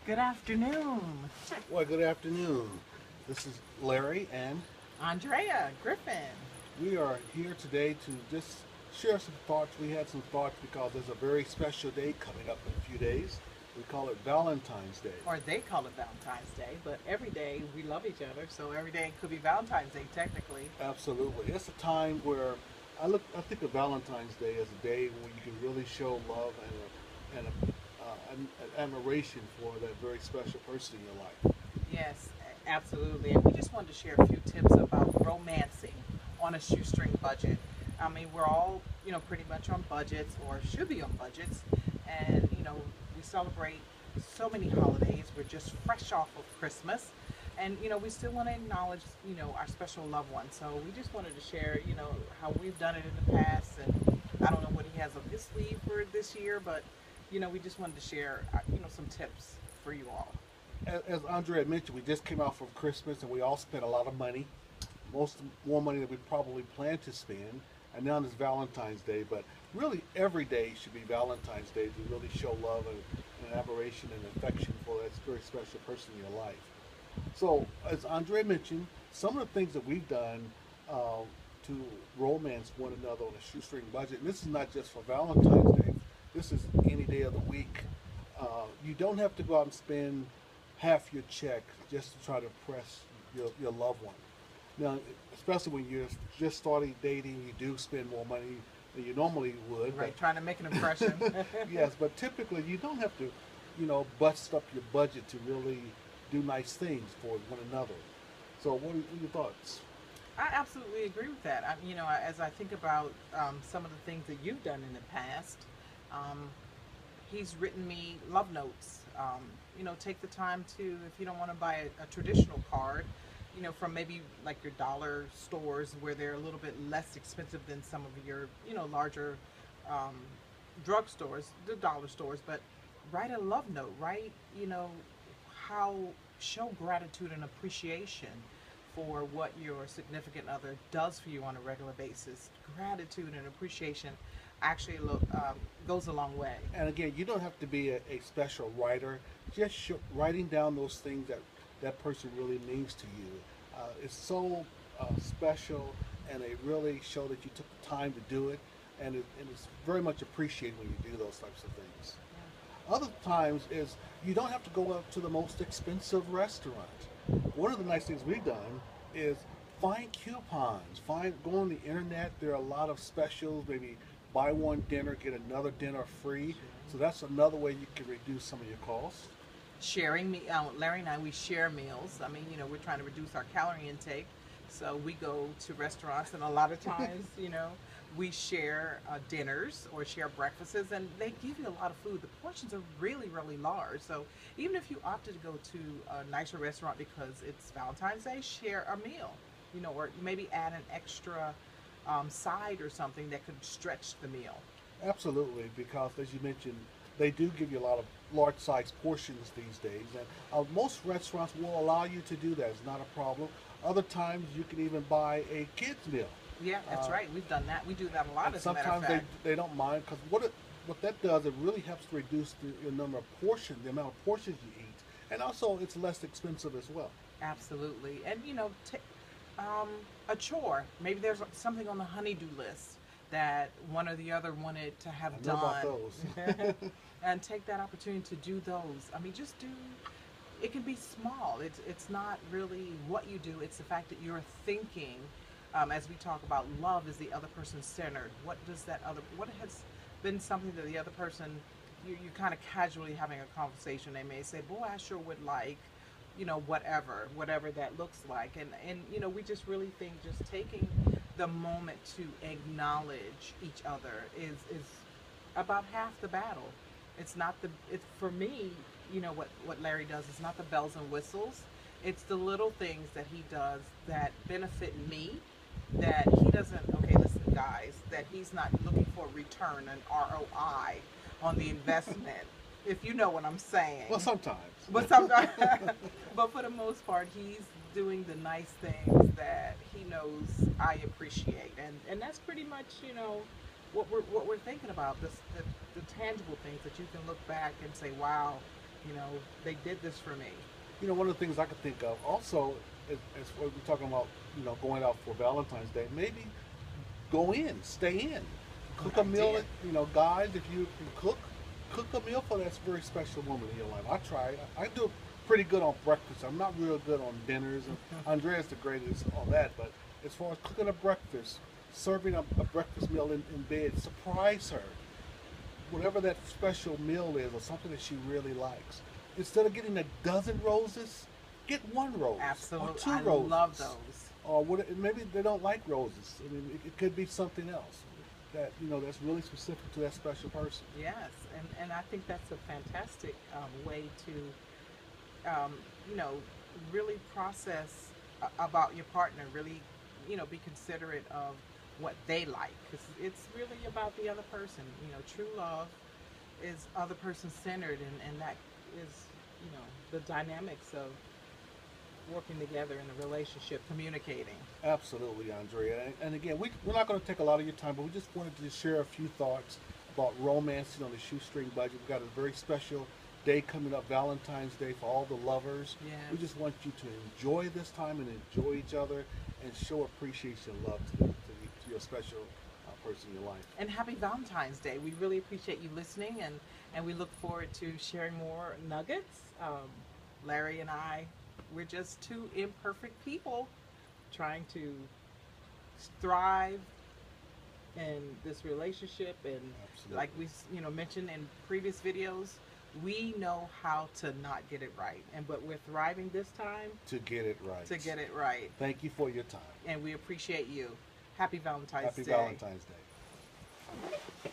Good afternoon, Well, good afternoon. This is Larry, and Andrea, Griffin. we are here today to just share some thoughts. We had some thoughts because there's a very special day coming up in a few days. We call it Valentine's Day. Or they call it Valentine's Day, but every day we love each other, so every day could be Valentine's Day technically. Absolutely, it's a time where I think of Valentine's Day as a day when you can really show love and an admiration for that very special person in your life. Yes, absolutely. And we just wanted to share a few tips about romancing on a shoestring budget. I mean, we're all, pretty much on budgets or should be on budgets. And, we celebrate so many holidays. We're just fresh off of Christmas. And, we still want to acknowledge, our special loved ones. So we just wanted to share, how we've done it in the past. And I don't know what he has up his sleeve for this year, but, we just wanted to share, some tips for you all. As Andre had mentioned, we just came out from Christmas and we all spent a lot of money, most more money than we probably planned to spend. And now it's Valentine's Day, but really every day should be Valentine's Day to really show love and admiration and affection for that very special person in your life. So, as Andre mentioned, some of the things that we've done to romance one another on a shoestring budget, and this is not just for Valentine's Day, this is any day of the week. You don't have to go out and spend half your check just to try to impress your loved one. Now, especially when you're just starting dating, you do spend more money than you normally would. Right, trying to make an impression. Yes, but typically you don't have to, bust up your budget to really do nice things for one another. So, what are your thoughts? I absolutely agree with that. As I think about some of the things that you've done in the past, um, he's written me love notes. Take the time to, if you don't want to buy a traditional card, from maybe like your dollar stores where they're a little bit less expensive than some of your, larger um, drug stores, the dollar stores, but write a love note, write, how show gratitude and appreciation for what your significant other does for you on a regular basis. Gratitude and appreciation actually goes a long way. And again, you don't have to be a special writer. Just writing down those things that that person really means to you. It's so special, and they really show that you took the time to do it, and it's very much appreciated when you do those types of things. Other times is you don't have to go out to the most expensive restaurant. One of the nice things we've done is find coupons. Go on the internet. There are a lot of specials. Maybe buy one dinner, get another dinner free. So that's another way you can reduce some of your costs. Sharing me Larry and I, we share meals. I mean, we're trying to reduce our calorie intake, so we go to restaurants, and a lot of times, we share dinners or share breakfasts, and they give you a lot of food. The portions are really, really large. So even if you opted to go to a nicer restaurant because it's Valentine's Day, share a meal, or maybe add an extra side or something that could stretch the meal. Absolutely, because as you mentioned, they do give you a lot of large size portions these days, and most restaurants will allow you to do that. It's not a problem. Other times you can even buy a kids meal. Yeah, that's Uh, right. We've done that. We do that a lot, and as a matter of sometimes fact. they don't mind because what that does, it really helps to reduce the number of portions, the amount of portions you eat, and also it's less expensive as well. Absolutely. And um, a chore. Maybe there's something on the honeydew list that one or the other wanted to have I know about done. those. And take that opportunity to do those. I mean, just do. It can be small. It's not really what you do. It's the fact that you're thinking. As we talk about love, is the other person centered? What does that other? What has been something that the other person? You kind of casually having a conversation. They may say, "Boy, I sure would like." Whatever that looks like. And we just really think just taking the moment to acknowledge each other is about half the battle. It's not it's for me, what Larry does is not the bells and whistles. It's the little things that he does that benefit me, that he doesn't, okay, listen guys, that he's not looking for a return, an ROI on the investment. If you know what I'm saying. Well, sometimes. But sometimes, but for the most part, he's doing the nice things that he knows I appreciate, and that's pretty much what we're thinking about. The tangible things that you can look back and say, wow, You know, they did this for me. You know, one of the things I could think of also, as we're talking about, going out for Valentine's Day, maybe go in, stay in, Good cook a meal. idea. Guys, if you can cook a meal for that very special woman in your life. I try. I do pretty good on breakfast. I'm not real good on dinners. And Andrea's the greatest on that. But as far as cooking a breakfast, serving a breakfast meal in bed, surprise her. Whatever that special meal is, or something that she really likes. Instead of getting a dozen roses, get one rose or Absolutely. two I roses. love those. Or maybe they don't like roses. I mean, it could be something else that that's really specific to that special person. Yes, and I think that's a fantastic way to, really process about your partner. Really, be considerate of what they like, because it's really about the other person. True love is other person centered, and that is, the dynamics of working together in a relationship, communicating. Absolutely, Andrea. And again, we're not going to take a lot of your time, but we just wanted to share a few thoughts about romancing on the Shoestring budget. We've got a very special day coming up, Valentine's Day, for all the lovers. Yes. We just want you to enjoy this time and enjoy each other and show appreciation and love to your special person in your life. And happy Valentine's Day. We really appreciate you listening, and we look forward to sharing more nuggets. Larry and I, we're just two imperfect people trying to thrive in this relationship. And Absolutely. like we mentioned in previous videos, we know how to not get it right, but we're thriving this time To get it right. to get it right. Thank you for your time. And we appreciate you. Happy Valentine's Happy Day. Valentine's Day.